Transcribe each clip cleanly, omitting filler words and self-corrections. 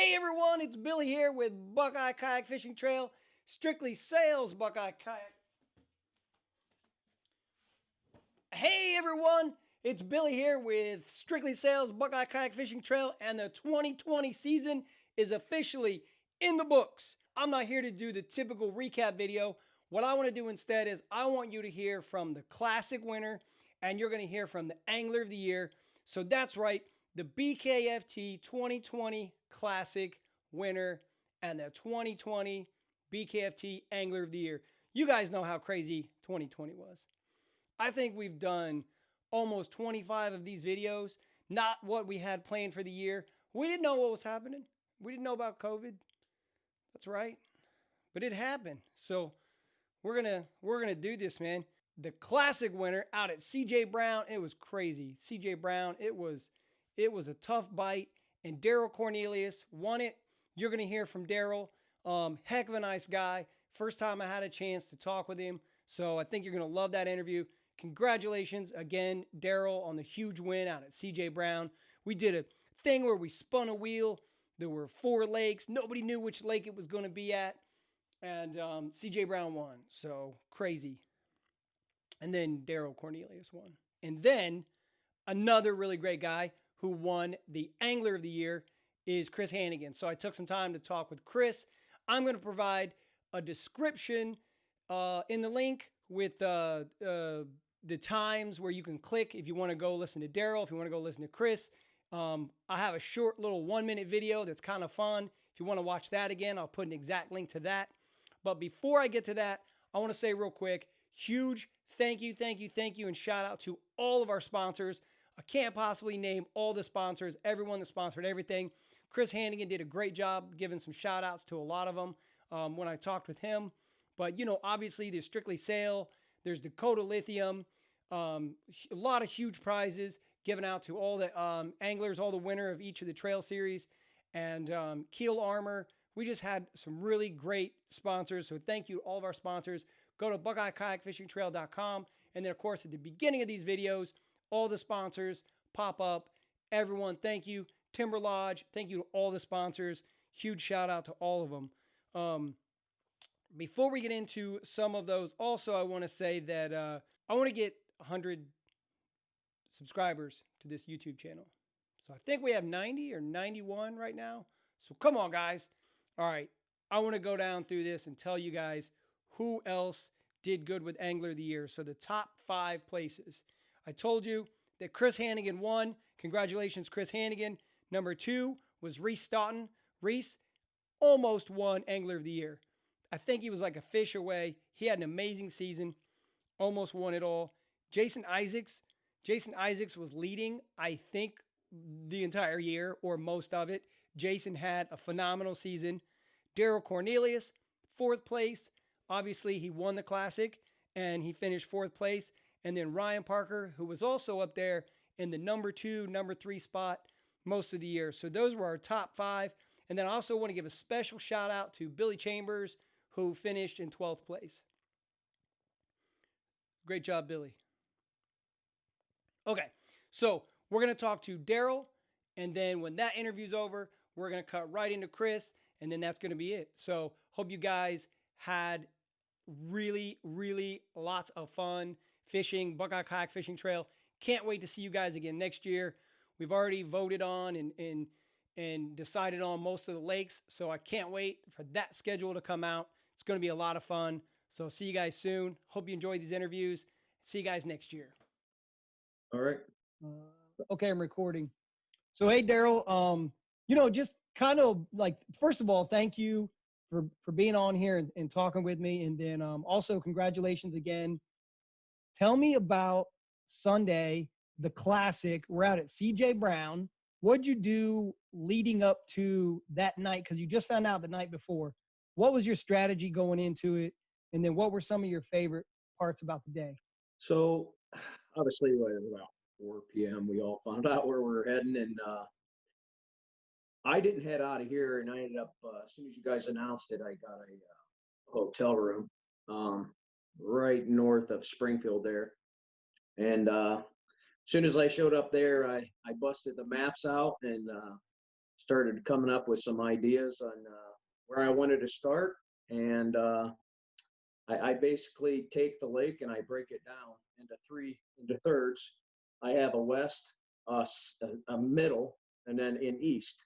Hey everyone, it's Billy here with Buckeye Kayak Fishing Trail, strictly sales Buckeye Kayak. Hey everyone, it's Billy here with strictly sales Buckeye Kayak Fishing Trail, and the 2020 season is officially in the books. I'm not here to do the typical recap video. What I want to do instead is I want you to hear from the classic winner, and you're going to hear from the angler of the year. So that's right, the BKFT 2020 Classic winner and the 2020 BKFT Angler of the Year. You guys know how crazy 2020 was. I think we've done almost 25 of these videos, not what we had planned for the year. We didn't know what was happening. We didn't know about COVID. That's right. But it happened. So we're gonna do this, man. The classic winner out at CJ Brown, it was crazy. CJ Brown, it was a tough bite, and Darrell Cornelius won it. You're going to hear from Darrell. Heck of a nice guy. First time I had a chance to talk with him, so I think you're going to love that interview. Congratulations again, Darrell, on the huge win out at CJ Brown. We did a thing where we spun a wheel. There were 4 lakes. Nobody knew which lake it was going to be at, and CJ Brown won. So crazy. And then Darrell Cornelius won. And then another really great guy who won the Angler of the Year is Chris Hannigan. So I took some time to talk with Chris. I'm going to provide a description in the link with the times where you can click if you want to go listen to Darrell, if you want to go listen to Chris. I have a short little 1-minute video that's kind of fun. If you want to watch that again, I'll put an exact link to that. But before I get to that, I want to say real quick, huge thank you, and shout out to all of our sponsors. I can't possibly name all the sponsors, everyone that sponsored everything. Chris Hannigan did a great job giving some shout outs to a lot of them when I talked with him. But, obviously there's Strictly Sail, there's Dakota Lithium, a lot of huge prizes given out to all the anglers, all the winner of each of the trail series, and Keel Armor. We just had some really great sponsors. So thank you to all of our sponsors. Go to BuckeyeKayakFishingTrail.com. And then, of course, at the beginning of these videos, all the sponsors pop up. Everyone, thank you. Timber Lodge, thank you to all the sponsors. Huge shout out to all of them. Before we get into some of those, also, I want to say that I want to get 100 subscribers to this YouTube channel. So I think we have 90 or 91 right now. So come on, guys. All right. I want to go down through this and tell you guys who else did good with Angler of the Year. So the top 5 places. I told you that Chris Hannigan won. Congratulations, Chris Hannigan. Number 2 was Reese Stoughton. Reese almost won Angler of the Year. I think he was like a fish away. He had an amazing season. Almost won it all. Jason Isaacs. Jason Isaacs was leading, I think, the entire year or most of it. Jason had a phenomenal season. Darrell Cornelius, 4th place. Obviously, he won the Classic, and he finished 4th place. And then Ryan Parker, who was also up there in the number 2, number 3 spot most of the year. So those were our top 5. And then I also want to give a special shout out to Billy Chambers, who finished in 12th place. Great job, Billy. Okay, so we're going to talk to Darrell, and then when that interview's over, we're going to cut right into Chris, and then that's going to be it. So hope you guys had really, really lots of fun fishing Buckeye Kayak Fishing Trail. Can't wait to see you guys again next year. We've already voted on and decided on most of the lakes, so I can't wait for that schedule to come out. It's going to be a lot of fun. So see you guys soon. Hope you enjoyed these interviews. See you guys next year. All right. Okay, I'm recording. So hey, Darrell, just kind of like, first of all, thank you for being on here and talking with me. And then also congratulations again. Tell me about Sunday, the Classic. We're out at CJ Brown. What'd you do leading up to that night? Because you just found out the night before. What was your strategy going into it? And then what were some of your favorite parts about the day? So obviously, about 4 p.m., we all found out where we were heading. And I didn't head out of here. And I ended up, as soon as you guys announced it, I got a hotel room right north of Springfield there. And as soon as I showed up there, I busted the maps out and started coming up with some ideas on where I wanted to start. And I basically take the lake and I break it down into thirds. I have a west, a middle, and then an east.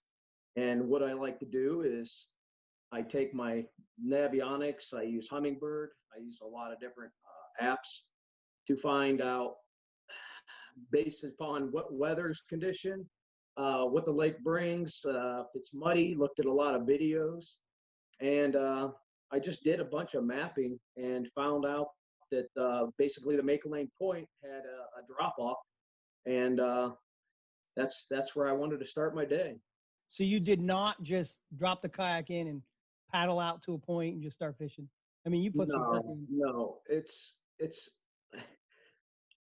And what I like to do is I take my Navionics, I use Hummingbird, I use a lot of different apps to find out, based upon what weather's condition, what the lake brings. If it's muddy, looked at a lot of videos. And I just did a bunch of mapping and found out that basically the Make Lane Point had a drop off. And that's where I wanted to start my day. So you did not just drop the kayak in and paddle out to a point and just start fishing. I mean, you put some work in. No, it's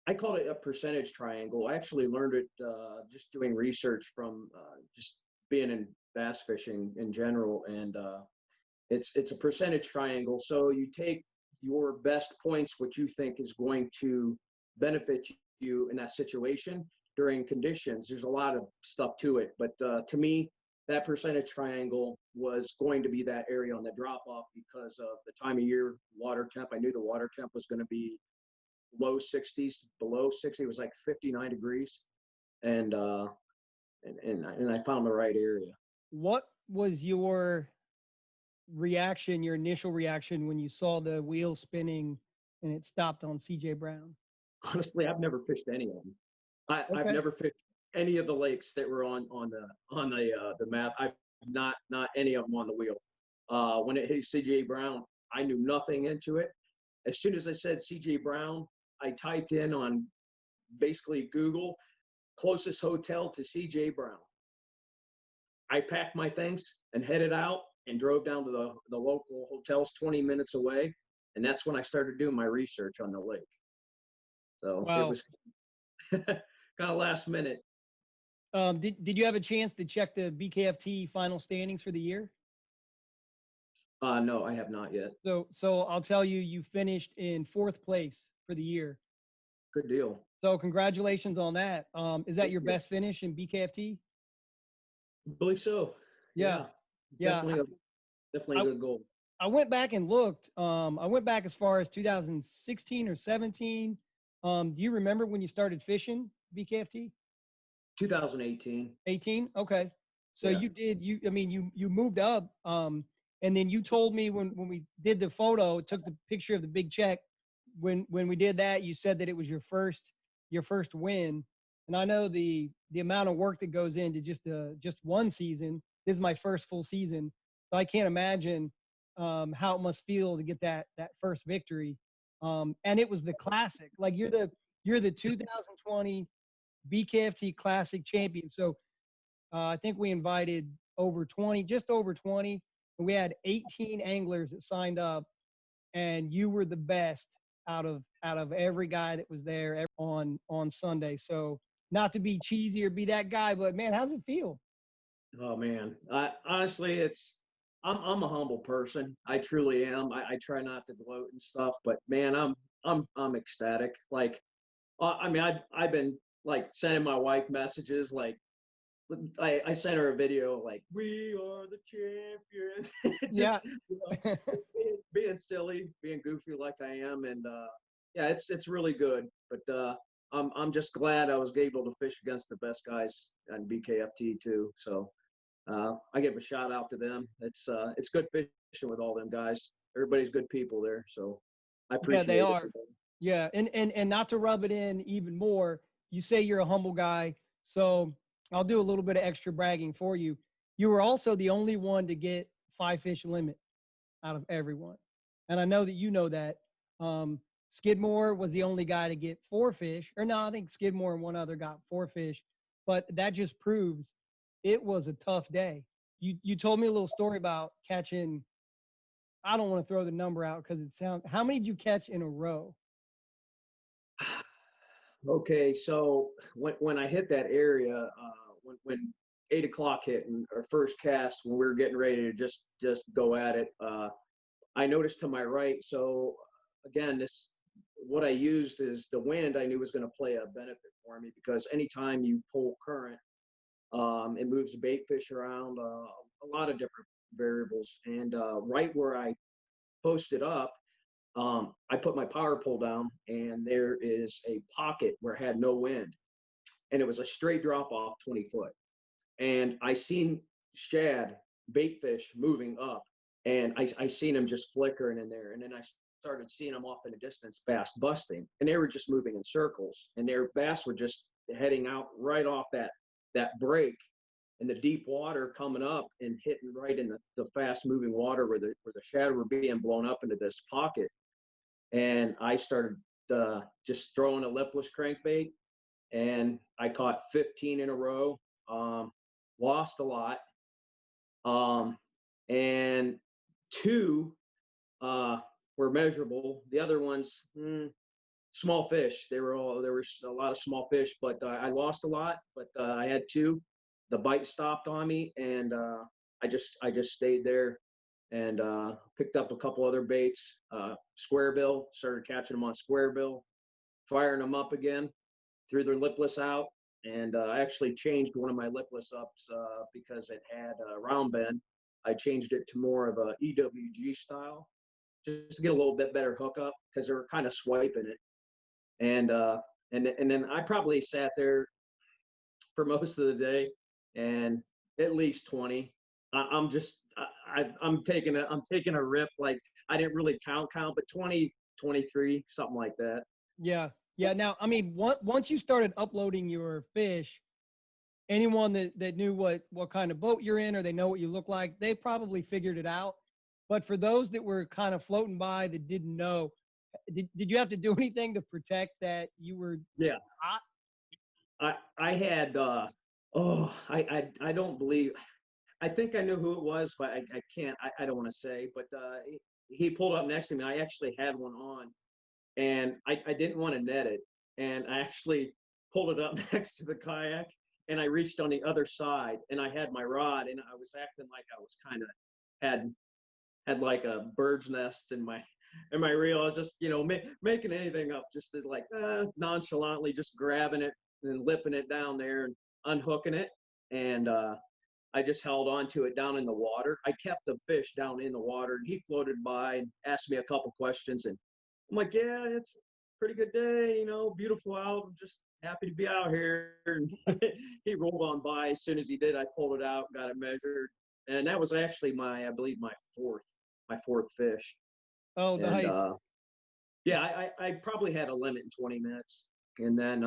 I call it a percentage triangle. I actually learned it just doing research from just being in bass fishing in general, and it's a percentage triangle. So you take your best points, what you think is going to benefit you in that situation during conditions. There's a lot of stuff to it, but to me, that percentage triangle was going to be that area on the drop off because of the time of year, water temp. I knew the water temp was going to be low 60s, below 60. It was like 59 degrees, and I found the right area. What was your reaction, your initial reaction when you saw the wheel spinning and it stopped on CJ Brown? Honestly, I've never fished any of them. I've never fished any of the lakes that were on the map. I've not any of them on the wheel. When it hit CJ Brown, I knew nothing into it. As soon as I said CJ Brown, I typed in on basically Google closest hotel to CJ Brown. I packed my things and headed out and drove down to the local hotels 20 minutes away. And that's when I started doing my research on the lake. So It was kind of last minute. Did you have a chance to check the BKFT final standings for the year? No, I have not yet. So I'll tell you, you finished in 4th place for the year. Good deal. So congratulations on that. Is that your best finish in BKFT? I believe so. Yeah. Definitely a good goal. I went back and looked. I went back as far as 2016 or 17. Do you remember when you started fishing BKFT? 2018. 18? Okay. So Yeah. you moved up. And then you told me when we did the photo, took the picture of the big check. When we did that, you said that it was your first win. And I know the amount of work that goes into just one season. This is my first full season, so I can't imagine how it must feel to get that first victory. And it was the classic. Like you're the 2020 BKFT Classic champion. So I think we invited just over 20. And we had 18 anglers that signed up, and you were the best out of every guy that was there on Sunday. So not to be cheesy or be that guy, but man, how's it feel? Oh man, honestly, I'm a humble person. I truly am. I try not to gloat and stuff, but man, I'm ecstatic. Like, I mean, I've been like sending my wife messages like. I sent her a video like, "We are the champions." Yeah. Being silly, being goofy like I am, and yeah, it's really good. But I'm just glad I was able to fish against the best guys on BKFT too. So I give a shout out to them. It's good fishing with all them guys. Everybody's good people there, so I appreciate it. Yeah, they are. Yeah, and not to rub it in even more, you say you're a humble guy, so I'll do a little bit of extra bragging for you. You were also the only one to get 5 fish limit out of everyone. And I know that you know that. Skidmore was the only guy to get 4 fish. Or no, I think Skidmore and one other got 4 fish. But that just proves it was a tough day. You told me a little story about catching, I don't want to throw the number out because how many did you catch in a row? Okay, so when I hit that area, when 8 o'clock hit and our first cast, when we were getting ready to just go at it, I noticed to my right. So again, what I used is the wind. I knew was going to play a benefit for me because anytime you pull current, It moves the bait fish around, a lot of different variables. And right where I posted up, I put my power pole down, and there is a pocket where it had no wind, and it was a straight drop off 20 foot. And I seen shad bait fish moving up, and I seen them just flickering in there. And then I started seeing them off in the distance, bass busting, and they were just moving in circles, and their bass were just heading out right off that break in the deep water, coming up and hitting right in the fast moving water where the shad were being blown up into this pocket. And I started just throwing a lipless crankbait, and I caught 15 in a row. Lost a lot, and 2 were measurable. The other ones, small fish. There were a lot of small fish, but I lost a lot. But I had 2. The bite stopped on me, and I just stayed there and picked up a couple other baits. Square bill, started catching them on square bill, firing them up again, threw their lipless out. And I actually changed one of my lipless ups because it had a round bend. I changed it to more of a EWG style, just to get a little bit better hookup, because they were kind of swiping it. And then I probably sat there for most of the day, and at least 20. I'm taking a rip, like I didn't really count, but 20, 23, something like that. Yeah. Yeah. Now, I mean, once you started uploading your fish, anyone that knew what kind of boat you're in, or they know what you look like, they probably figured it out. But for those that were kind of floating by that didn't know, did you have to do anything to protect that you were Yeah. hot? I had I don't believe, I think I knew who it was, but I can't, I don't want to say, but he pulled up next to me. I actually had one on, and I didn't want to net it. And I actually pulled it up next to the kayak, and I reached on the other side, and I had my rod, and I was acting like I was kind of had like a bird's nest in my reel. I was just, making anything up, just as like nonchalantly just grabbing it and lipping it down there and unhooking it. And I just held on to it down in the water. I kept the fish down in the water, and he floated by and asked me a couple questions. And I'm like, yeah, it's a pretty good day, beautiful out. I'm just happy to be out here. And he rolled on by. As soon as he did, I pulled it out, got it measured. And that was actually I believe my fourth fish. Oh, And nice. yeah, I probably had a limit in 20 minutes. And then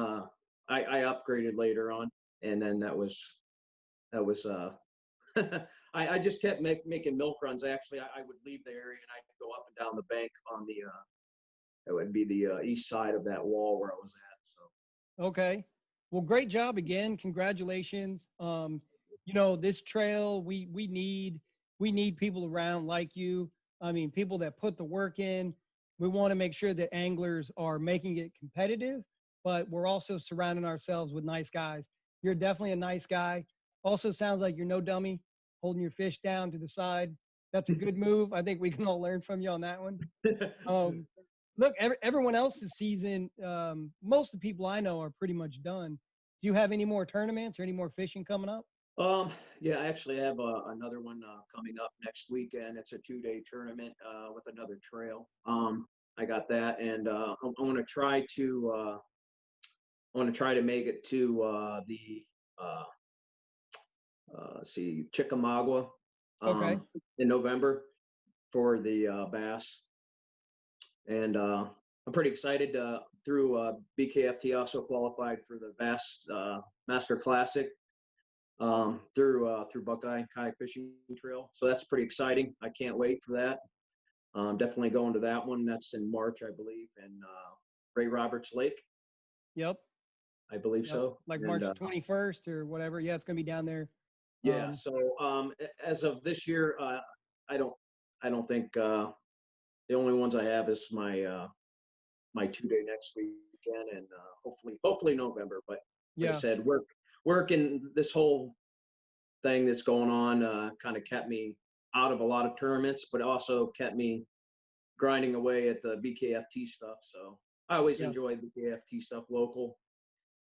I upgraded later on. And then that was I just kept making milk runs. Actually, I would leave the area, and I'd go up and down the bank on that would be the east side of that wall where I was at. So. Okay. Well, great job again. Congratulations. This trail, we need people around like you. I mean, people that put the work in. We want to make sure that anglers are making it competitive, but we're also surrounding ourselves with nice guys. You're definitely a nice guy. Also sounds like you're no dummy, holding your fish down to the side. That's a good move. I think we can all learn from you on that one. Look, everyone else's season, most of the people I know are pretty much done. Do you have any more tournaments or any more fishing coming up? Yeah, I actually have another one coming up next weekend. It's a 2-day tournament with another trail. I got that, and I want to try to make it to the let's see, Chickamauga Okay. in November for the bass. And I'm pretty excited. Through BKFT, also qualified for the Bass Master Classic through Buckeye Kayak Fishing Trail. So that's pretty exciting. I can't wait for that. Definitely going to that one. That's in March, I believe, in Ray Roberts Lake. Yep. I believe so. Like March 21st or whatever. Yeah, it's gonna be down there. Yeah. So as of this year, I don't think the only ones I have is my 2-day next weekend, and hopefully November. But like I said, working this whole thing that's going on kind of kept me out of a lot of tournaments, but also kept me grinding away at the BKFT stuff. So I always enjoy the BKFT stuff local.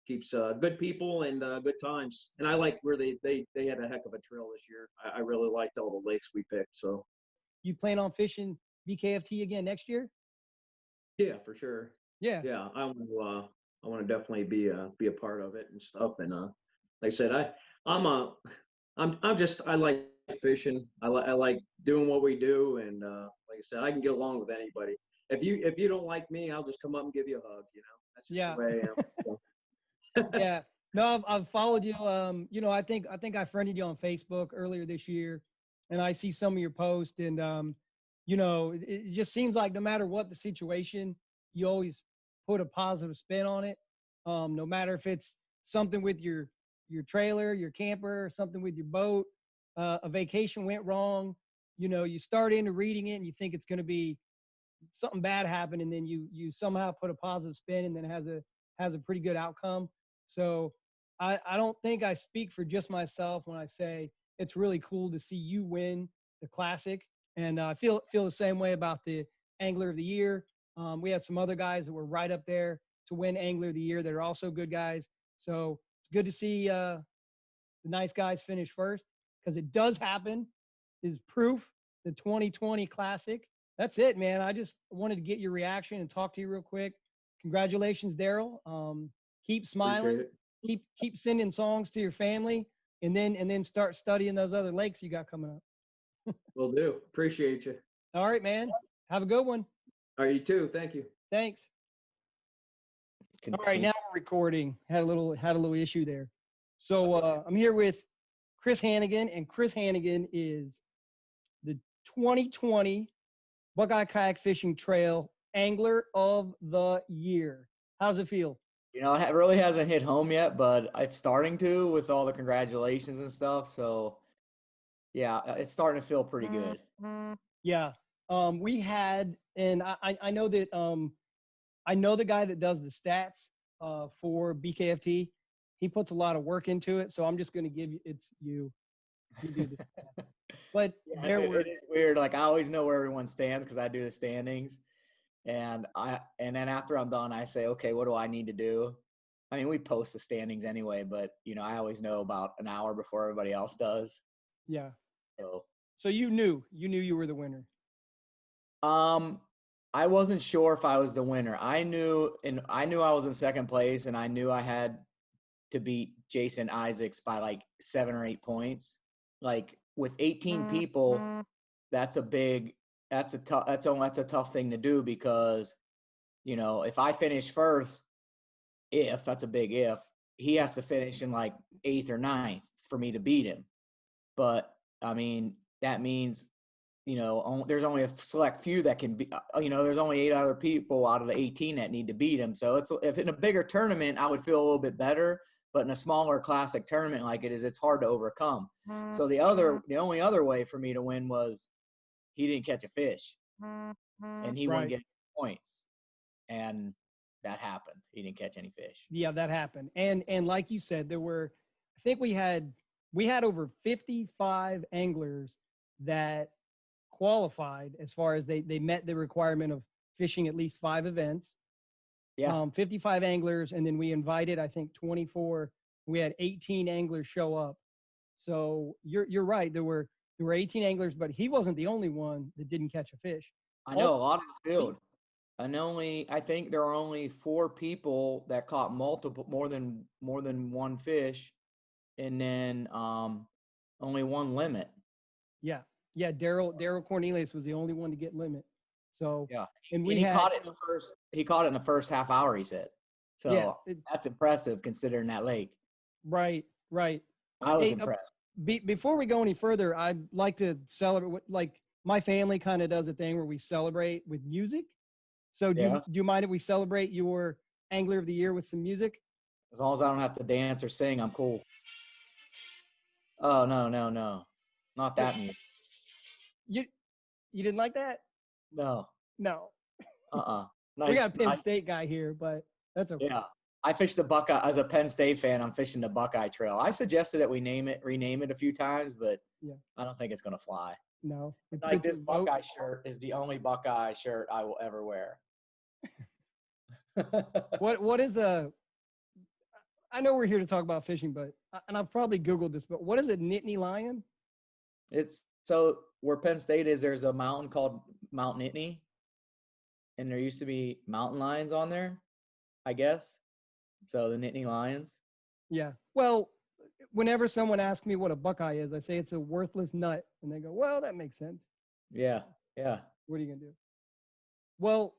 keeps good people and good times. And I like where they had a heck of a trail this year. I really liked all the lakes we picked. So You plan on fishing BKFT again next year? yeah, for sure. Yeah. Yeah, I want to definitely be a part of it and stuff. And like I said, I'm a I like fishing. I like doing what we do, and like I said, I can get along with anybody. If you don't like me, I'll just come up and give you a hug. That's just Yeah. the way I am. So. Yeah. No, I've followed you. I think I friended you on Facebook earlier this year, and I see some of your posts, and it just seems like no matter what the situation, you always put a positive spin on it. No matter if it's something with your trailer, your camper, or something with your boat, a vacation went wrong. You start into reading it, and you think it's going to be something bad happen, and then you somehow put a positive spin, and then it has a pretty good outcome. So I don't think I speak for just myself when I say it's really cool to see you win the Classic, and I feel the same way about the Angler of the Year. We had some other guys that were right up there to win Angler of the Year that are also good guys. So it's good to see the nice guys finish first, because it does happen. Is proof. The 2020 Classic. That's it, man. I just wanted to get your reaction and talk to you real quick. Congratulations, Darrell. Keep smiling. Keep sending songs to your family, and then start studying those other lakes you got coming up. Will do. Appreciate you. All right, man. Have a good one. All right, you too. Thank you. Thanks. All right, now we're recording. Had a little issue there. So I'm here with Chris Hannigan, and Chris Hannigan is the 2020 Buckeye Kayak Fishing Trail Angler of the Year. How does it feel? It really hasn't hit home yet, but it's starting to with all the congratulations and stuff. So, yeah, it's starting to feel pretty good. Yeah. We had, and I know that I know the guy that does the stats for BKFT. He puts a lot of work into it, so I'm just going to give you you do the stats. But yeah, it is weird. Like I always know where everyone stands because I do the standings, and then after I'm done, I say, okay, what do I need to do? I mean, we post the standings anyway, but I always know about an hour before everybody else does. Yeah. So you knew you were the winner. I wasn't sure if I was the winner. I knew I was in second place, and I knew I had to beat Jason Isaacs by like 7 or 8 points. Like with 18 people, that's a tough thing to do because, if I finish first, that's a big if, he has to finish in like 8th or 9th for me to beat him. But I mean, that means, there's only a select few that can be, there's only 8 other people out of the 18 that need to beat him. So if in a bigger tournament, I would feel a little bit better, but in a smaller classic tournament like it is, it's hard to overcome. So the only other way for me to win was he didn't catch a fish and he wouldn't get points. And that happened. He didn't catch any fish. Yeah, that happened. And like you said, I think we had over 55 anglers that qualified as far as they met the requirement of fishing at least 5 events. Yeah. 55 anglers, and then we invited, I think, 24. We had 18 anglers show up. So you're right. There were 18 anglers, but he wasn't the only one that didn't catch a fish. I know a lot of the field. And I think there are only 4 people that caught more than one fish, and then only one limit. Yeah. Darrell Cornelius was the only one to get limit. So yeah, and he caught it in the first. He caught it in the first half hour. He said, so yeah, that's impressive considering that lake. Right. I was impressed. Before we go any further, I'd like to celebrate. Like my family kind of does a thing where we celebrate with music. So do you mind if we celebrate your Angler of the Year with some music? As long as I don't have to dance or sing, I'm cool. Oh, no. Not that music. You didn't like that? No. Nice, we got a Penn State guy here, but that's okay. Yeah. I fished the Buckeye. As a Penn State fan, I'm fishing the Buckeye Trail. I suggested that we rename it a few times, but I don't think it's going to fly. No. Like this Buckeye shirt is the only Buckeye shirt I will ever wear. What is I know we're here to talk about fishing, but and I've probably Googled this, but what is a Nittany lion? It's so where Penn State is, there's a mountain called Mount Nittany, and there used to be mountain lions on there, I guess. So the Nittany Lions. Yeah. Well, whenever someone asks me what a Buckeye is, I say it's a worthless nut, and they go, "Well, that makes sense." Yeah, yeah. What are you gonna do? Well,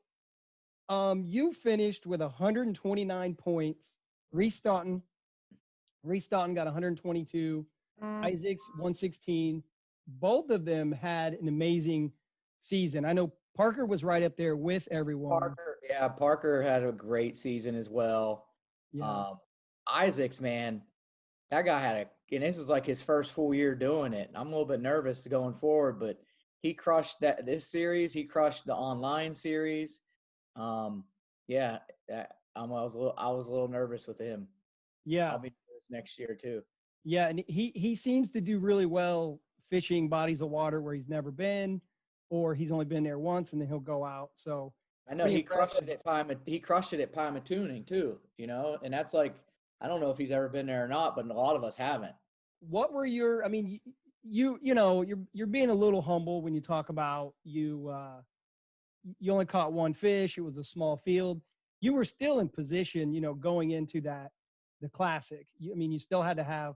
you finished with 129 points. Reese Staunton got 122. Isaacs 116. Both of them had an amazing season. I know Parker was right up there with everyone. Parker had a great season as well. Yeah. Isaacs, man, that guy and this is like his first full year doing it. I'm a little bit nervous going forward, but he crushed this series. He crushed the online series. Yeah, I was a little nervous with him. Yeah. I'll be nervous next year too. Yeah, and he seems to do really well fishing bodies of water where he's never been, or he's only been there once, and then he'll go out. So I know he crushed it at Pymatooning too, and that's like, I don't know if he's ever been there or not, but a lot of us haven't. What were your? I mean, you're being a little humble when you talk about you only caught one fish. It was a small field. You were still in position, going into the Classic. I mean, you still had to have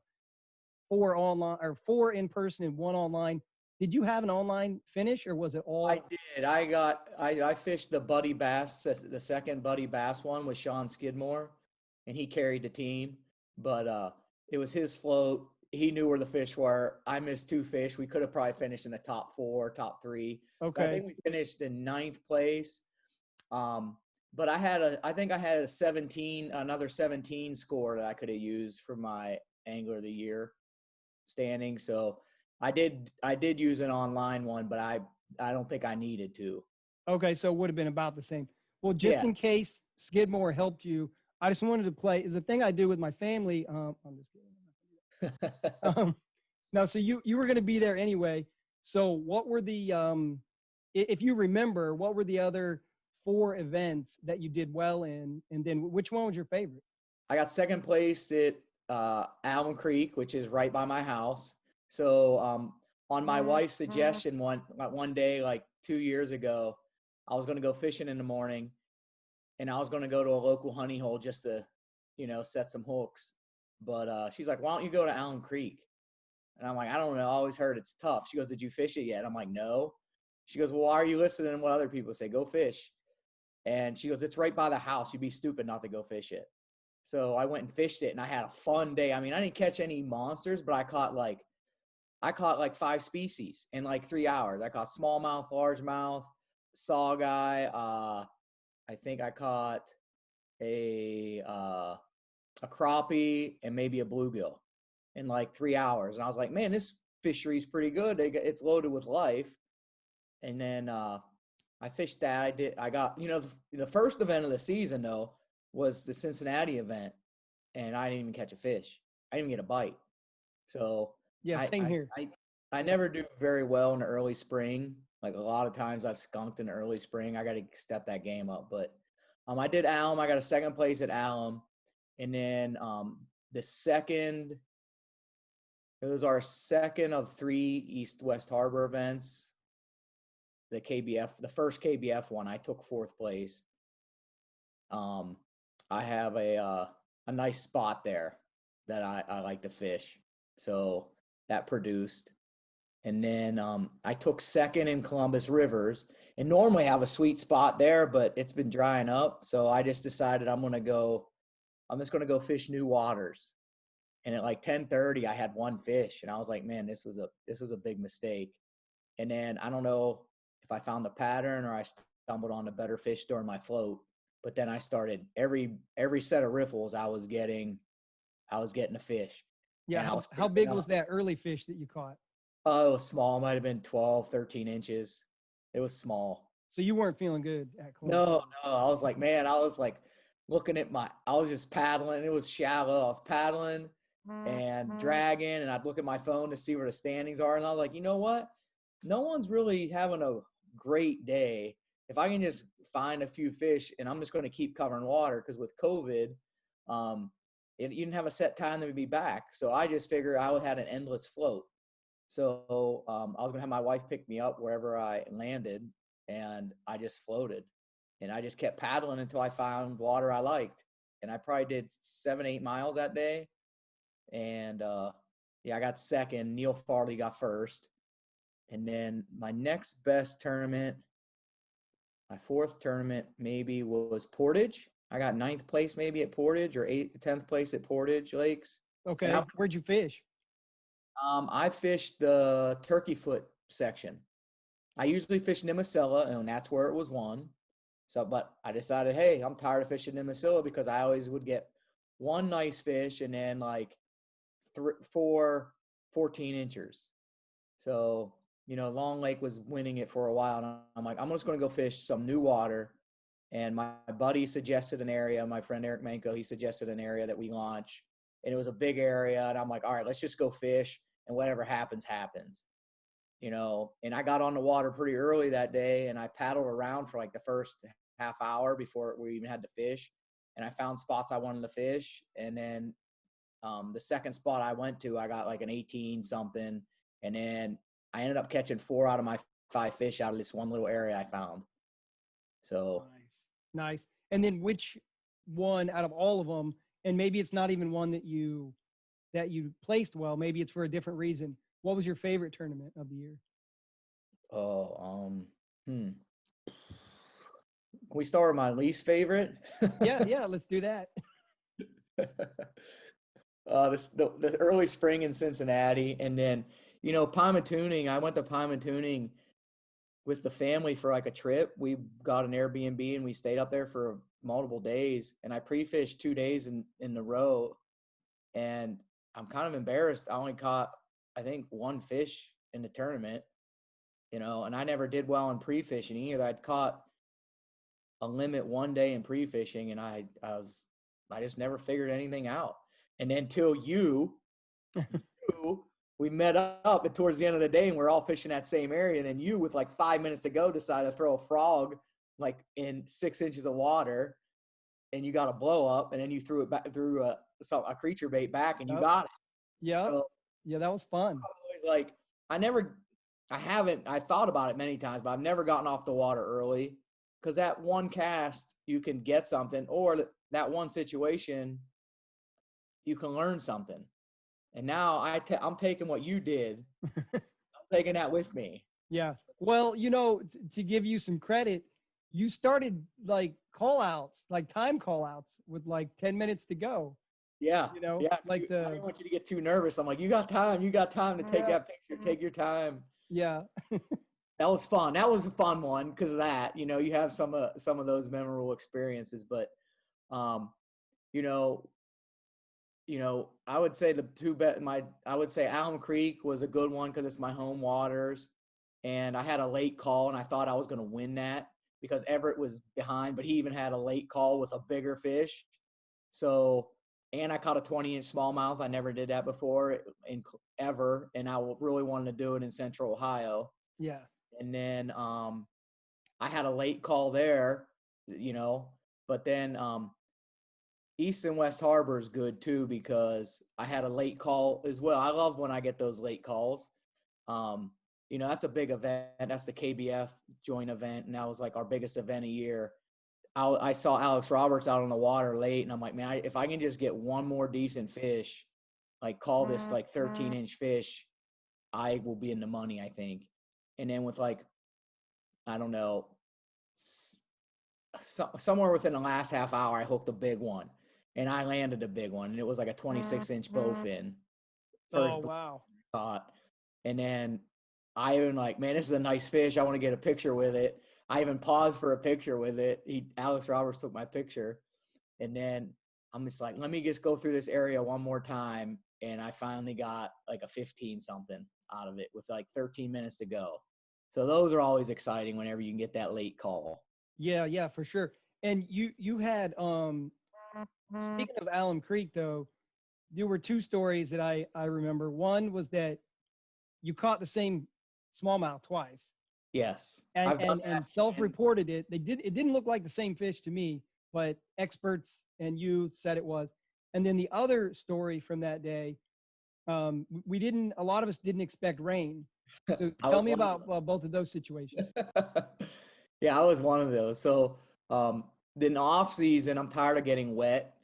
4 online or 4 in person and 1 online. Did you have an online finish, or was it all? I did. I fished the Buddy Bass, the second Buddy Bass one with Sean Skidmore, and he carried the team. But it was his float. He knew where the fish were. I missed 2 fish. We could have probably finished in the top 4, top 3. Okay. But I think we finished in 9th place. But I think I had another 17 score that I could have used for my Angler of the Year standing. So I did use an online one, but I don't think I needed to. Okay, so it would have been about the same. Well, just in case Skidmore helped you, I just wanted to play. Is a thing I do with my family. I'm just kidding. No, so you were going to be there anyway. So what were the if you remember, what were the other 4 events that you did well in, and then which one was your favorite? I got 2nd place at Allen Creek, which is right by my house. So on my wife's suggestion, one day, like 2 years ago, I was going to go fishing in the morning, and I was going to go to a local honey hole just to, set some hooks. But she's like, "Why don't you go to Allen Creek?" And I'm like, "I don't know. I always heard it's tough." She goes, "Did you fish it yet?" I'm like, "No." She goes, "Well, why are you listening to what other people say? Go fish." And she goes, "It's right by the house. You'd be stupid not to go fish it." So I went and fished it, and I had a fun day. I mean, I didn't catch any monsters, but I caught like 5 species in like 3 hours. I caught smallmouth, largemouth, sawguy. I think I caught a crappie and maybe a bluegill in like 3 hours. And I was like, man, this fishery's pretty good. It's loaded with life. And then I fished that. I got, the first event of the season though was the Cincinnati event, and I didn't even catch a fish. I didn't even get a bite. So yeah, same here. I never do very well in the early spring. Like a lot of times I've skunked in the early spring. I got to step that game up. But I did Alum. I got a 2nd place at Alum. And then the second, it was our 2nd of 3 East-West Harbor events. The first KBF one, I took 4th place. I have a nice spot there that I like to fish. So that produced. And then I took 2nd in Columbus Rivers, and normally I have a sweet spot there, but it's been drying up. So I just decided I'm just going to go fish new waters. And at like 10:30, I had 1 fish, and I was like, man, this was a big mistake. And then I don't know if I found the pattern or I stumbled on a better fish during my float, but then I started every set of riffles I was getting a fish. Yeah. How big was that early fish that you caught? Oh, it was small. It might have been 12, 13 inches. It was small. So you weren't feeling good at Columbus? No. I was like, man, I was like looking at I was just paddling. It was shallow. I was paddling and dragging, and I'd look at my phone to see where the standings are. And I was like, you know what? No one's really having a great day. If I can just find a few fish, and I'm just going to keep covering water, because with COVID, you didn't have a set time that we'd be back. So I just figured I had an endless float. So I was going to have my wife pick me up wherever I landed, and I just floated. And I just kept paddling until I found water I liked. And I probably did 7-8 miles that day. And I got second. Neil Farley got first. And then my next best tournament, my fourth tournament maybe was Portage. I got 9th place maybe at Portage, or 10th place at Portage Lakes. Okay. Where'd you fish? I fished the Turkey Foot section. I usually fish Nimasilla, and that's where it was won. So, but I decided, hey, I'm tired of fishing Nimasilla because I always would get one nice fish and then like 4 14 inchers. So, Long Lake was winning it for a while, and I'm like, I'm just going to go fish some new water. And my buddy suggested an area. My friend Eric Manko, he suggested an area that we launch, and it was a big area. And I'm like, all right, let's just go fish, and whatever happens, happens. And I got on the water pretty early that day, and I paddled around for like the first half hour before we even had to fish. And I found spots I wanted to fish. And then the second spot I went to, I got like an 18 something. And then I ended up catching 4 out of my 5 fish out of this one little area I found. So nice. And then which one out of all of them, and maybe it's not even one that you placed well, maybe it's for a different reason. What was your favorite tournament of the year? Can we start with my least favorite? Yeah, let's do that. The early spring in Cincinnati, and then Pymatooning. I went to Pymatooning with the family for like a trip. We got an Airbnb and we stayed up there for multiple days. And I pre-fished 2 days in a row, and I'm kind of embarrassed. I only caught, I think, 1 fish in the tournament, and I never did well in pre-fishing either. I'd caught a limit 1 day in pre-fishing, and I just never figured anything out. And then till we met up and towards the end of the day, and we're all fishing that same area. And then you, with like 5 minutes to go, decided to throw a frog like in 6 inches of water, and you got a blow up, and then you threw it back through a creature bait back, and you got it. Yeah. So, yeah, that was fun. I thought about it many times, but I've never gotten off the water early, because that one cast you can get something, or that one situation you can learn something. And now I'm taking what you did. I'm taking that with me. Yeah. Well, to give you some credit, you started like time call outs with like 10 minutes to go. Yeah. Yeah. I didn't want you to get too nervous. I'm like, you got time to take that picture. Take your time. Yeah. That was fun. That was a fun one because of that. You have some of those memorable experiences, but I would say I would say Alum Creek was a good one because it's my home waters, and I had a late call, and I thought I was going to win that because Everett was behind, but he even had a late call with a bigger fish. So, and I caught a 20-inch smallmouth. I never did that before ever, and I really wanted to do it in Central Ohio. Yeah. And then I had a late call there, but then East and West Harbor is good too because I had a late call as well. I love when I get those late calls. That's a big event. That's the KBF joint event, and that was like our biggest event a year. I saw Alex Roberts out on the water late, and I'm like, man, if I can just get one more decent fish, like call this like 13-inch fish, I will be in the money, I think. And then with like, I don't know, somewhere within the last half hour, I hooked a big one. And I landed a big one, and it was like a 26-inch bowfin. Oh, wow. Caught. And then I even like, man, this is a nice fish. I want to get a picture with it. I even paused for a picture with it. Alex Roberts took my picture. And then I'm just like, let me just go through this area one more time. And I finally got like a 15-something out of it with like 13 minutes to go. So those are always exciting whenever you can get that late call. Yeah, for sure. And you had speaking of Alum Creek, though, there were 2 stories that I remember. One was that you caught the same smallmouth twice. Yes. And self-reported it. It didn't look like the same fish to me, but experts and you said it was. And then the other story from that day, a lot of us didn't expect rain. So I tell was me one about both of those situations. Yeah, I was one of those. So, in the off season, I'm tired of getting wet.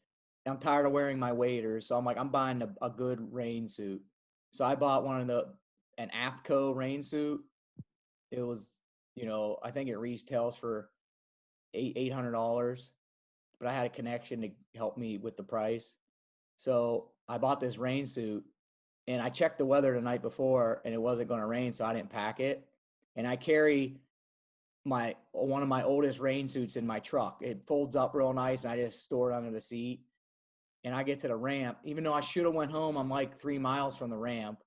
I'm tired of wearing my waders. So I'm like, I'm buying a good rain suit. So I bought an AFTCO rain suit. It was, I think it retails for $800, but I had a connection to help me with the price. So I bought this rain suit, and I checked the weather the night before, and it wasn't going to rain, so I didn't pack it. And I carry one of my oldest rain suits in my truck. It folds up real nice, and I just store it under the seat. And I get to the ramp, even though I should have went home. I'm like 3 miles from the ramp.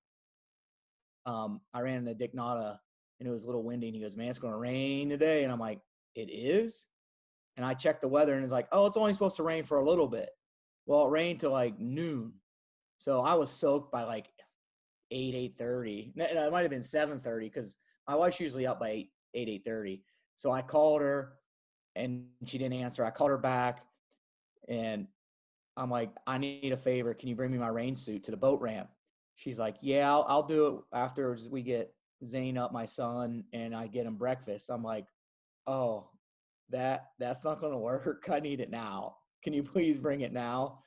I ran into Dick Nada, and it was a little windy, and he goes, "Man, it's going to rain today." And I'm like, "It is?" And I checked the weather, and it's like, "Oh, it's only supposed to rain for a little bit." Well, it rained till like noon. So I was soaked by like 8:30. No, it might have been 7:30, because my wife's usually up by 8:30. So I called her, and she didn't answer. I called her back, and I'm like, "I need a favor. Can you bring me my rain suit to the boat ramp?" She's like, "Yeah, I'll do it after we get Zane up, my son, and I get him breakfast." I'm like, "Oh, that's not going to work. I need it now. Can you please bring it now?"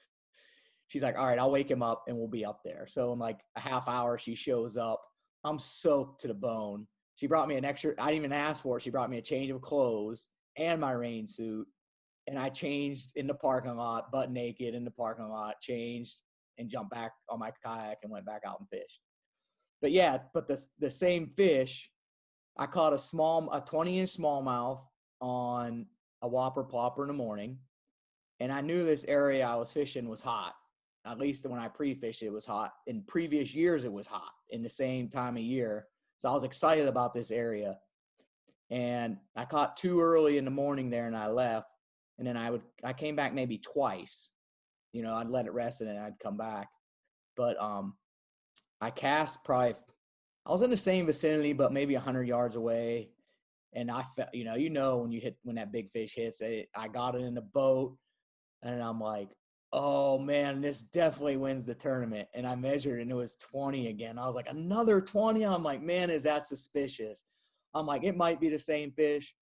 She's like, "All right, I'll wake him up and we'll be up there." So in like a half hour, she shows up. I'm soaked to the bone. She brought me I didn't even ask for it. She brought me a change of clothes and my rain suit. And I changed in the parking lot, butt naked in the parking lot, changed, and jumped back on my kayak and went back out and fished. But yeah, the same fish, I caught a 20-inch smallmouth on a whopper plopper in the morning. And I knew this area I was fishing was hot. At least when I pre-fished, it was hot. In previous years, it was hot in the same time of year. So I was excited about this area. And I caught too early in the morning there, and I left. And then I came back maybe twice. I'd let it rest, and then I'd come back. But I cast I was in the same vicinity, but maybe 100 yards away. And I felt, when that big fish hits, I got it in the boat, and I'm like, "Oh man, this definitely wins the tournament." And I measured, and it was 20 again. I was like, "Another 20?" I'm like, "Man, is that suspicious?" I'm like, "It might be the same fish."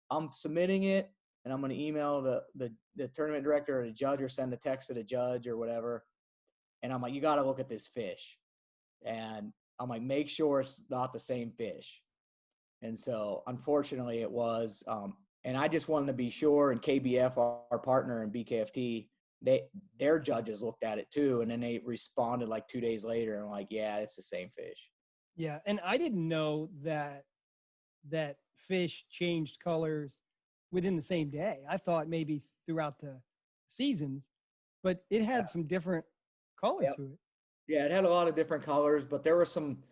I'm submitting it, and I'm going to email the tournament director or the judge, or send a text to the judge or whatever. And I'm like, "You got to look at this fish." And I'm like, "Make sure it's not the same fish." And so unfortunately it was, and I just wanted to be sure, and KBF, our partner in BKFT, their judges looked at it too. And then they responded like 2 days later and like, "Yeah, it's the same fish." Yeah. And I didn't know that fish changed colors within the same day. I thought maybe throughout the seasons, but it had some different color Yep. to it. Yeah, it had a lot of different colors, but there was some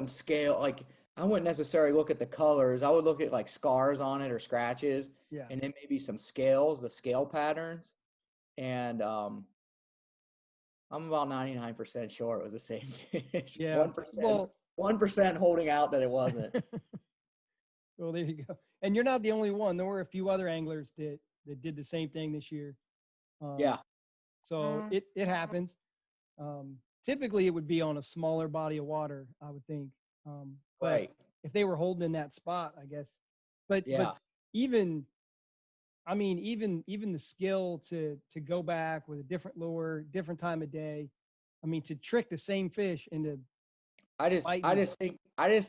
scale. Like, I wouldn't necessarily look at the colors. I would look at like scars on it or scratches, Yeah. and then maybe some scales, the scale patterns. And I'm about 99% sure it was the same fish. Yeah. 1%, 1% holding out that it wasn't. Well, there you go. And you're not the only one. There were a few other anglers that did the same thing this year. Yeah. So it happens. Typically, it would be on a smaller body of water, I would think. But Right. if they were holding in that spot, I guess. But Yeah. even the skill to go back with a different lure, different time of day. I mean, to trick the same fish into I just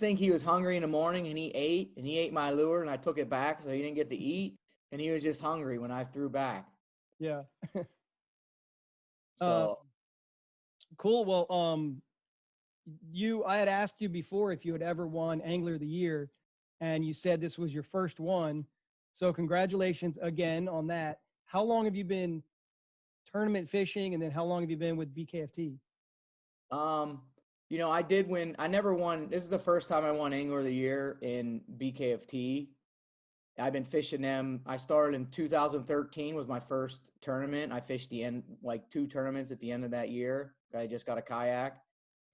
think he was hungry in the morning, and he ate my lure, and I took it back, so he didn't get to eat, and he was just hungry when I threw back. Yeah. So Cool. Well, I had asked you before if you had ever won Angler of the Year, and you said this was your first one. So congratulations again on that. How long have you been tournament fishing, and then how long have you been with BKFT? I did win. I never won. This is the first time I won Angler of the Year in BKFT. I've been fishing them. I started in 2013 was my first tournament. I fished like 2 tournaments at the end of that year. I just got a kayak.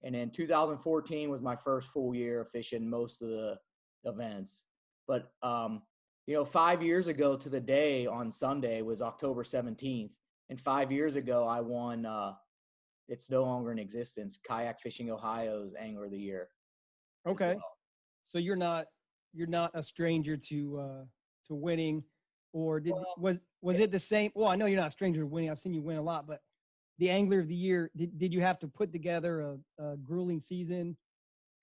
And then 2014 was my first full year of fishing most of the events. But 5 years ago to the day on Sunday was October 17th. And 5 years ago, I won. It's no longer in existence. Kayak Fishing Ohio's Angler of the Year. Okay. Well. So you're not a stranger to winning, or was it the same? Well, I know you're not a stranger to winning. I've seen you win a lot, but the Angler of the Year, did you have to put together a grueling season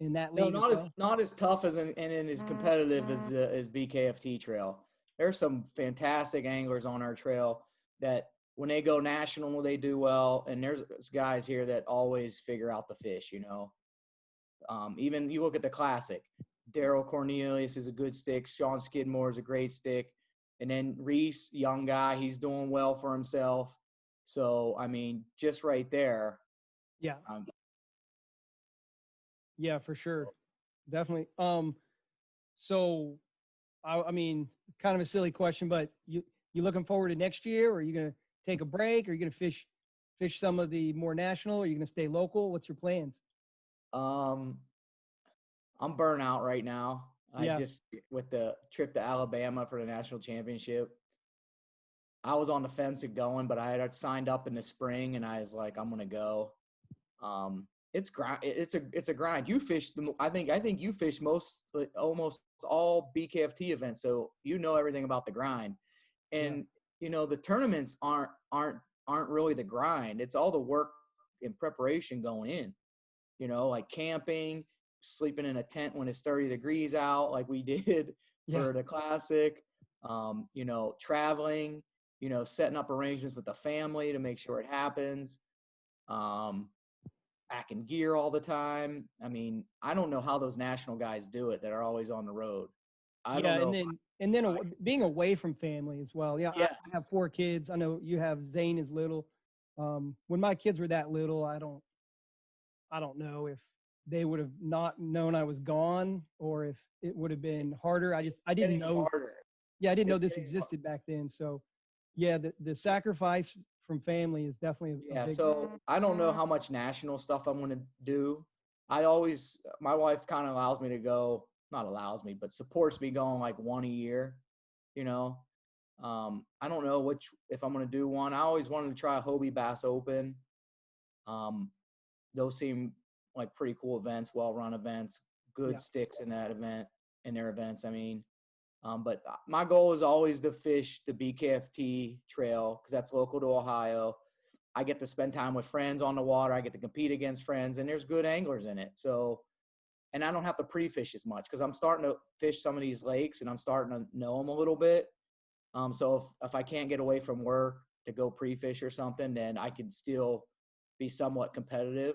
in that league? No, not as tough as and as competitive as BKFT Trail. There's some fantastic anglers on our trail that when they go national, they do well. And there's guys here that always figure out the fish, you know. Even you look at the Classic, Darrell Cornelius is a good stick. Sean Skidmore is a great stick. And then Reese, young guy, he's doing well for himself. So, I mean, just right there. Yeah. Yeah, for sure. Definitely. So I mean, kind of a silly question, but you looking forward to next year, or are you going to take a break? Or are you going to fish some of the more national? Or are you going to stay local? What's your plans? I'm burnt out right now. Yeah. I just, with the trip to Alabama for the national championship, I was on the fence of going, but I had signed up in the spring and I was like, I'm going to go. It's grind. It's a grind. You fish. I think you fish almost all BKFT events. So, you know, everything about the grind, and you know, the tournaments aren't really the grind. It's all the work and preparation going in, you know, like camping, sleeping in a tent when it's 30 degrees out, like we did for the Classic, you know, traveling, you know, setting up arrangements with the family to make sure it happens, packing gear all the time. I mean, I don't know how those national guys do it that are always on the road. I don't know. And then being away from family as well. Yeah, yes. I have 4 kids. I know you have. Zane is little. When my kids were that little, I don't know if they would have not known I was gone, or if it would have been harder. I didn't know. Harder. Yeah, I didn't know this existed back then. So, yeah, the sacrifice from family is definitely a big. So I don't know how much national stuff I'm going to do. My wife kind of allows me to go, not allows me, but supports me going like one a year, you know. I don't know if I'm going to do one. I always wanted to try a Hobie Bass Open. Those seem like pretty cool events, well-run events, good sticks in their events. I mean, but my goal is always to fish the BKFT trail because that's local to Ohio. I get to spend time with friends on the water. I get to compete against friends, and there's good anglers in it. So, and I don't have to pre-fish as much because I'm starting to fish some of these lakes and I'm starting to know them a little bit. So if I can't get away from work to go pre-fish or something, then I can still be somewhat competitive.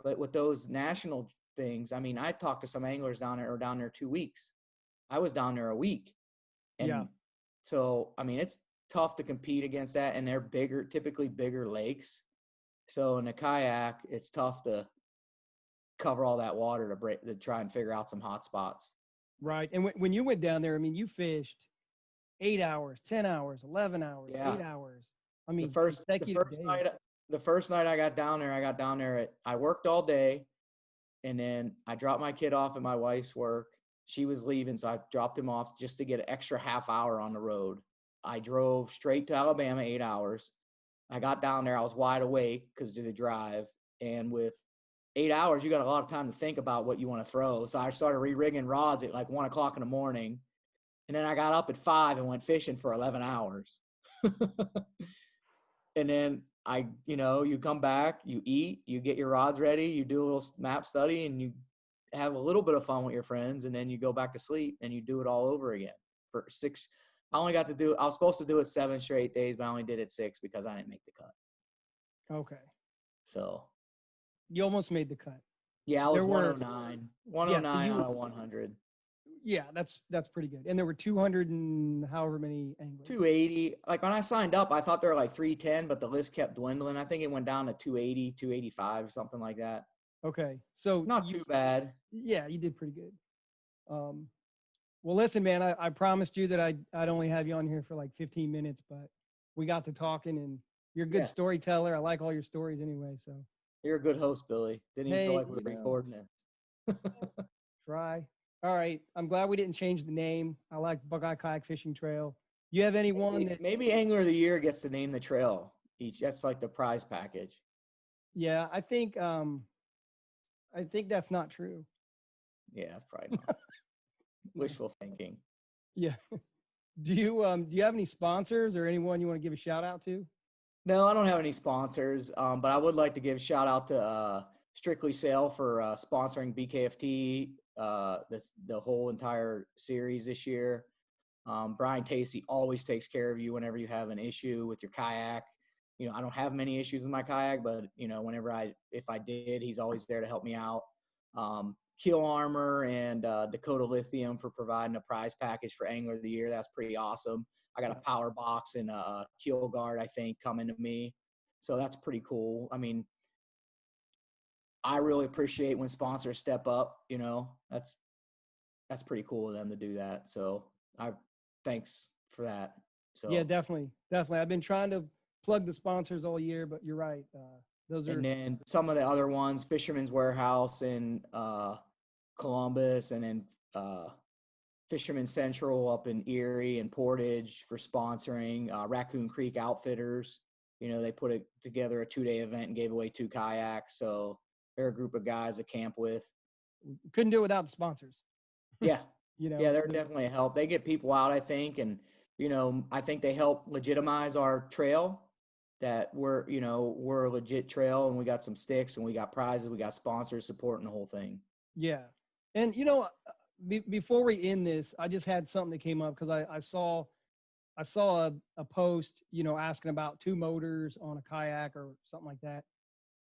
But with those national things, I mean, I talked to some anglers down there 2 weeks. I was down there a week. And so, I mean, it's tough to compete against that. And they're typically bigger lakes. So in a kayak, it's tough to cover all that water to try and figure out some hot spots. Right. And when you went down there, I mean, you fished 8 hours, 10 hours, 11 hours, 8 hours. I mean, the first night I got down there, I worked all day, and then I dropped my kid off at my wife's work. She was leaving, so I dropped him off just to get an extra half hour on the road. I drove straight to Alabama, 8 hours. I got down there, I was wide awake because of the drive, and with 8 hours, you got a lot of time to think about what you want to throw. So I started re-rigging rods at like 1 o'clock in the morning. And then I got up at 5 and went fishing for 11 hours. And then you come back, you eat, you get your rods ready, you do a little map study, and you have a little bit of fun with your friends. And then you go back to sleep and you do it all over again for 6. I was supposed to do it 7 straight days, but I only did it 6 because I didn't make the cut. Okay. So. You almost made the cut. Yeah, I was 109. 109 out of 100. Yeah, that's pretty good. And there were 200 and however many anglers. 280. Like when I signed up, I thought there were like 310, but the list kept dwindling. I think it went down to 280, 285, something like that. Okay. So not too bad. Yeah, you did pretty good. Well, listen, man, I promised you that I'd only have you on here for like 15 minutes, but we got to talking, and you're a good storyteller. I like all your stories anyway, so. You're a good host, Billy. Didn't even feel like we were recording this. Try. All right. I'm glad we didn't change the name. I like Buckeye Kayak Fishing Trail. You have anyone maybe Angler of the Year gets to name the trail. each. That's like the prize package. Yeah, I think that's not true. Yeah, that's probably not. Wishful thinking. Yeah. Do you have any sponsors or anyone you want to give a shout out to? No, I don't have any sponsors, but I would like to give a shout out to Strictly Sail for sponsoring BKFT the whole entire series this year. Brian Tacey always takes care of you whenever you have an issue with your kayak. You know, I don't have many issues with my kayak, but you know, if I did, he's always there to help me out. Keel Armor and Dakota Lithium for providing a prize package for Angler of the Year. That's pretty awesome. I got a power box and a keel guard, I think, coming to me. So that's pretty cool. I mean, I really appreciate when sponsors step up, you know, that's pretty cool of them to do that. So thanks for that. So yeah, definitely. I've been trying to plug the sponsors all year, but you're right. Those are. And then some of the other ones, Fisherman's Warehouse in Columbus, and then Fisherman Central up in Erie and Portage for sponsoring. Raccoon Creek Outfitters, you know, they put together a 2-day event and gave away 2 kayaks. So they're a group of guys to camp with. Couldn't do it without the sponsors. Yeah. You know, yeah, they're definitely a help. They get people out, I think. And, you know, I think they help legitimize our trail, that we're a legit trail, and we got some sticks and we got prizes, we got sponsors supporting the whole thing. Yeah. And, you know, before we end this, I just had something that came up because I saw a post, you know, asking about 2 motors on a kayak or something like that.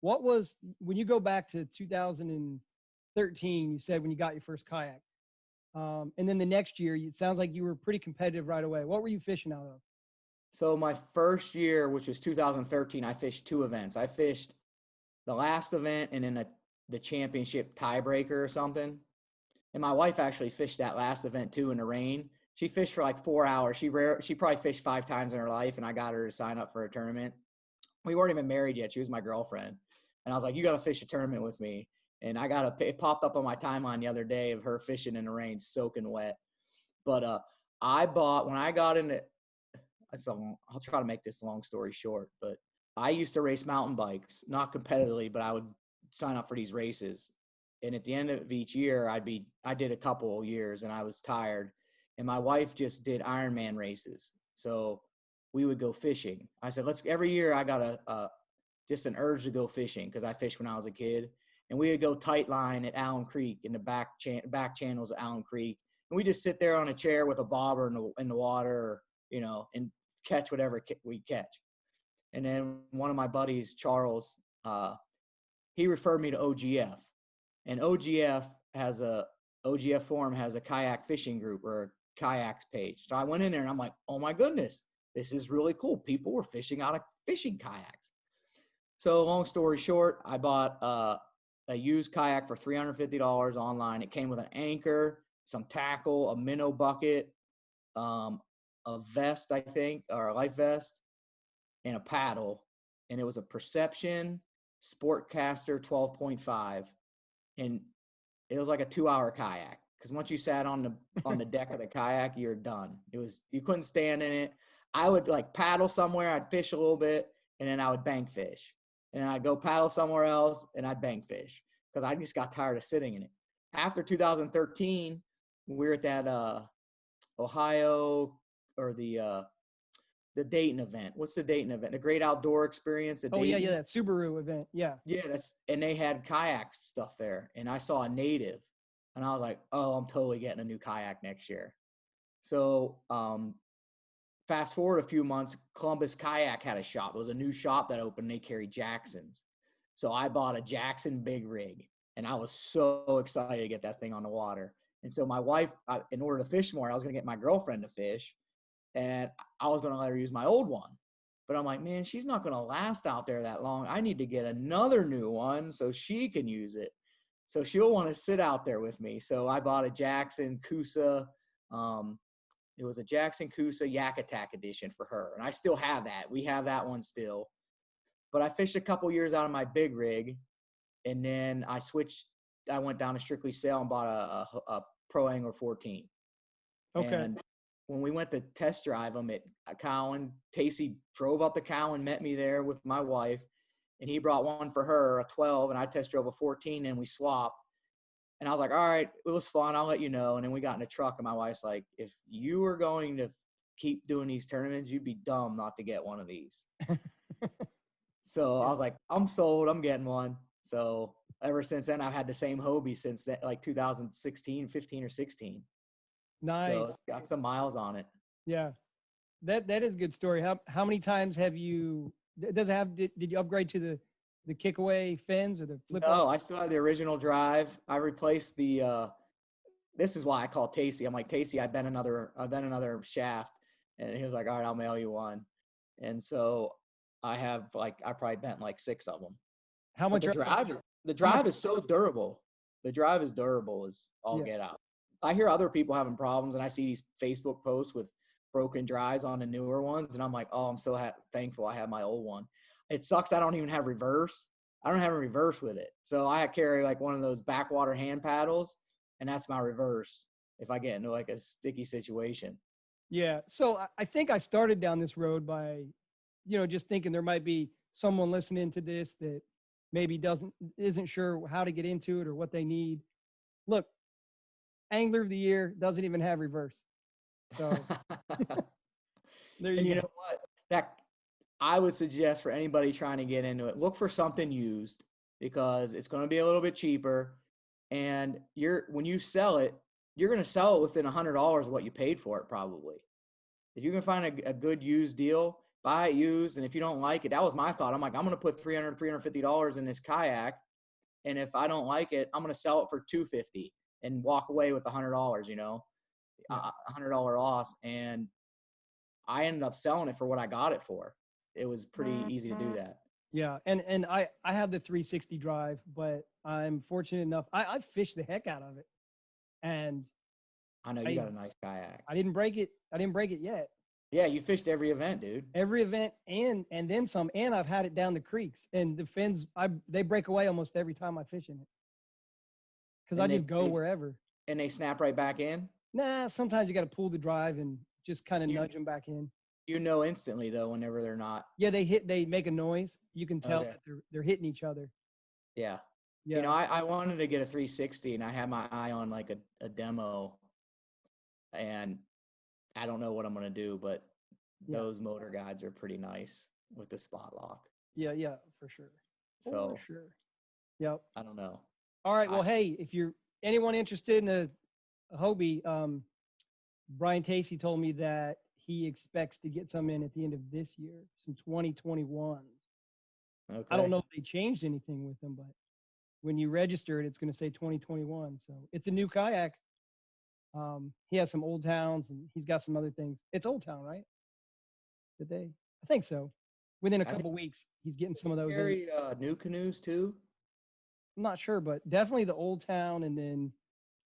What was, when you go back to 2013, you said when you got your first kayak, and then the next year, it sounds like you were pretty competitive right away. What were you fishing out of? So my first year, which was 2013, I fished 2 events. I fished the last event and then the championship tiebreaker or something. And my wife actually fished that last event too in the rain. She fished for like 4 hours. She probably fished 5 times in her life, and I got her to sign up for a tournament. We weren't even married yet. She was my girlfriend. And I was like, you got to fish a tournament with me. And it popped up on my timeline the other day of her fishing in the rain, soaking wet. But when I got into, I'll try to make this long story short, but I used to race mountain bikes, not competitively, but I would sign up for these races. And at the end of each year, I did a couple of years and I was tired. And my wife just did Ironman races. So we would go fishing. I said, every year I got just an urge to go fishing because I fished when I was a kid. And we would go tight line at Allen Creek in the back channels of Allen Creek. And we just sit there on a chair with a bobber in the water, you know, and catch whatever we catch. And then one of my buddies, Charles, he referred me to OGF. And OGF Forum has a kayak fishing group or a kayaks page. So I went in there and I'm like, oh my goodness, this is really cool. People were fishing out of fishing kayaks. So long story short, I bought a used kayak for $350 online. It came with an anchor, some tackle, a minnow bucket, a vest, I think, or a life vest, and a paddle. And it was a Perception Sportcaster 12.5. And it was like a 2-hour kayak. Because once you sat on the deck of the kayak, you're done. You couldn't stand in it. I would like paddle somewhere, I'd fish a little bit, and then I would bank fish. And I'd go paddle somewhere else, and I'd bank fish. Because I just got tired of sitting in it. After 2013, we were at that Ohio or the Dayton event. What's the Dayton event? The Great Outdoor Experience at Dayton. Yeah, that Subaru event. Yeah. Yeah, and they had kayak stuff there. And I saw a native. And I was like, oh, I'm totally getting a new kayak next year. So fast forward a few months, Columbus Kayak had a shop. It was a new shop that opened. They carried Jacksons. So I bought a Jackson big rig. And I was so excited to get that thing on the water. And so my wife, in order to fish more, I was going to get my girlfriend to fish. And I was going to let her use my old one. But I'm like, man, she's not going to last out there that long. I need to get another new one so she can use it. So she'll want to sit out there with me. So I bought a Jackson Coosa. It was a Jackson Coosa Yak Attack edition for her. And I still have that. We have that one still. But I fished a couple years out of my big rig. And then I went down to Strictly Sail and bought a Pro Angler 14. Okay. And when we went to test drive them at Cowan, Tacey drove up to Cowan, met me there with my wife, and he brought one for her, a 12, and I test drove a 14, and we swapped. And I was like, all right, it was fun. I'll let you know. And then we got in a truck, and my wife's like, if you were going to keep doing these tournaments, you'd be dumb not to get one of these. So I was like, I'm sold. I'm getting one. So ever since then, I've had the same Hobie since that, like 2016, 15 or 16. Nice. So it's got some miles on it. Yeah. That is a good story. How many times have you, does it have, did you upgrade to the kick away fins or the flip? No, I still have the original drive. I replaced the, this is why I call Tacey. I'm like, Tacey, I've been another shaft. And he was like, all right, I'll mail you one. And so I probably bent like 6 of them. How much? The drive is so durable. The drive is durable as all get out. I hear other people having problems, and I see these Facebook posts with broken drives on the newer ones, and I'm like, oh, I'm so thankful I have my old one. It sucks I don't even have reverse. I don't have a reverse with it. So I carry like one of those backwater hand paddles, and that's my reverse if I get into like a sticky situation. Yeah. So I think I started down this road by, just thinking there might be someone listening to this that maybe isn't sure how to get into it or what they need. Look, Angler of the Year doesn't even have reverse. So there you go. You know what? That I would suggest for anybody trying to get into it, look for something used because it's going to be a little bit cheaper. And when you sell it, you're going to sell it within $100 of what you paid for it, probably. If you can find a good used deal, buy it used. And if you don't like it, that was my thought. I'm like, I'm going to put $350 in this kayak. And if I don't like it, I'm going to sell it for $250 and walk away with $100, $100 loss. And I ended up selling it for what I got it for. It was pretty easy to do that. Yeah. And I have the 360 drive, but I'm fortunate enough. I fished the heck out of it. And I know you got a nice kayak. I didn't break it yet. Yeah, you fished every event, dude. Every event and then some. And I've had it down the creeks. And the fins, they break away almost every time I fish in it. Because I just go wherever. And they snap right back in? Nah, sometimes you got to pull the drive and just kind of nudge them back in. You know instantly, though, whenever they're not. Yeah, they make a noise. You can tell that they're hitting each other. Yeah. Yeah. I wanted to get a 360, and I had my eye on like a demo. And I don't know what I'm going to do, but those motor guides are pretty nice with the spot lock. Yeah, for sure. So, for sure. Yep. I don't know. All right. Well, hey, if you're anyone interested in a Hobie, Brian Tacey told me that he expects to get some in at the end of this year, some 2021. Okay. I don't know if they changed anything with them, but when you register it, it's going to say 2021. So it's a new kayak. He has some Old Towns and he's got some other things. It's Old Town, right? I think so. Within a couple weeks, he's getting some of those. Carry new canoes too? I'm not sure, but definitely the Old Town. And then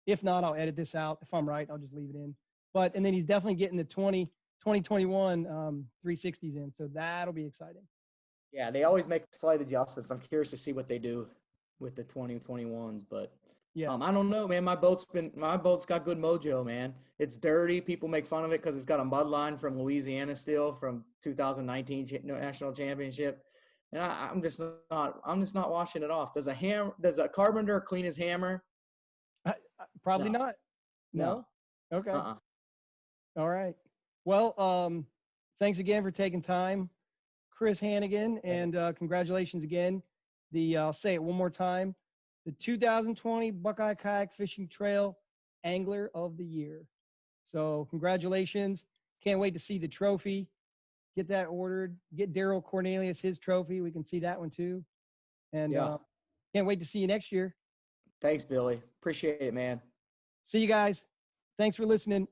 if not, I'll edit this out. If I'm right, I'll just leave it in. And then he's definitely getting the 2021 360s in. So that'll be exciting. Yeah, they always make slight adjustments. I'm curious to see what they do with the 2021s, but yeah, I don't know, man. My boat's got good mojo, man. It's dirty. People make fun of it because it's got a mud line from Louisiana still from 2019 national championship, and I'm just not washing it off. Does a carpenter clean his hammer? Probably not. No. Okay. All right. Well, thanks again for taking time, Chris Hannigan, and congratulations again. I'll say it one more time. The 2020 Buckeye Kayak Fishing Trail Angler of the Year. So congratulations. Can't wait to see the trophy. Get that ordered. Get Darrell Cornelius his trophy. We can see that one too. And can't wait to see you next year. Thanks, Billy. Appreciate it, man. See you guys. Thanks for listening.